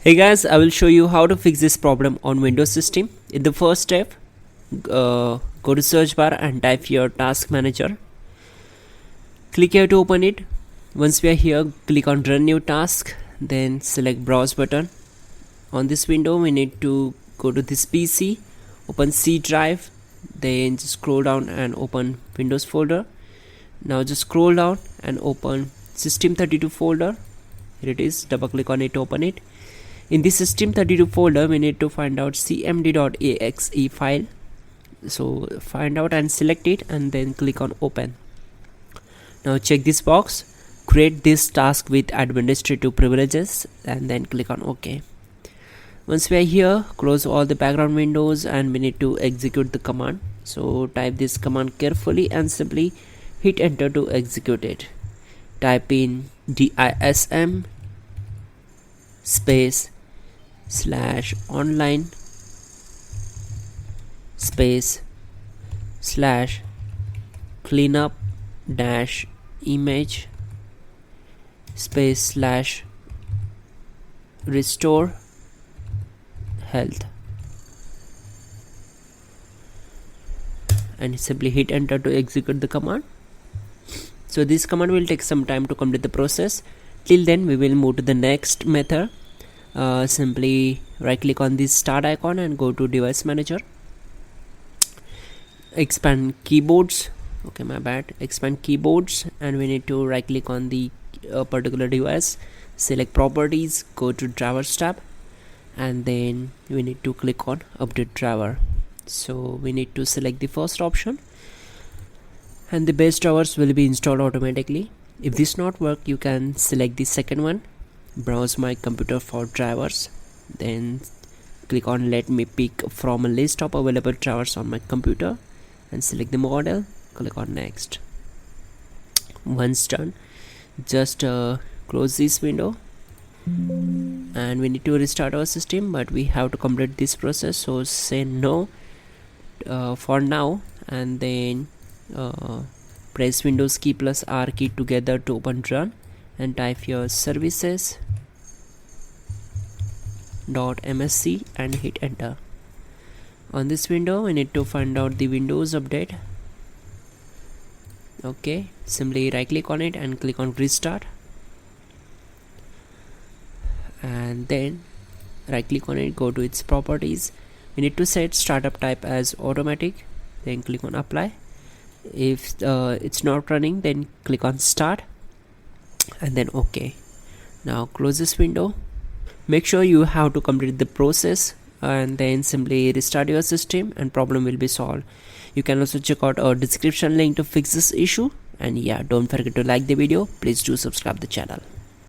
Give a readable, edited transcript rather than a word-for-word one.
Hey guys, I will show you how to fix this problem on Windows system. In the first step, go to search bar and type your task manager. Click here to open it. Once we are here, click on run new task, then select browse button. On this window we need to go to this PC, open C drive, then just scroll down and open Windows folder. Now just scroll down and open system32 folder. Here it is, double click on it to open it. In this system32 folder we need to find out cmd.exe file, so find out and select it and then click on open. Now check this box, create this task with administrative privileges and then click on OK. Once we are here, close all the background windows and we need to execute the command. So type this command carefully and simply hit enter to execute it. Type in dism space /online space /cleanup -image space /restore health and simply hit enter to execute the command. So this command will take some time to complete the process. Till then we will move to the next method. Simply right click on this start icon and go to device manager, expand keyboards, expand keyboards, and we need to right click on the particular device, select properties, go to drivers tab, and then we need to click on update driver. So we need to select the first option and the base drivers will be installed automatically. If this not work, you can select the second one, browse my computer for drivers, then click on let me pick from a list of available drivers on my computer and select the model, click on next. Once done, just close this window and we need to restart our system, but we have to complete this process, so say no for now and then press Windows key plus R key together to open run and type your services.msc and hit enter. On this window we need to find out the Windows update. Okay, simply right click on it and click on restart and then right click on it, go to its properties. We need to set startup type as automatic, then click on apply. If it's not running, then click on start and then OK. Now close this window. Make sure you have to complete the process and then simply restart your system and problem will be solved. You can also check out our description link to fix this issue, and yeah, don't forget to like the video. Please do subscribe the channel.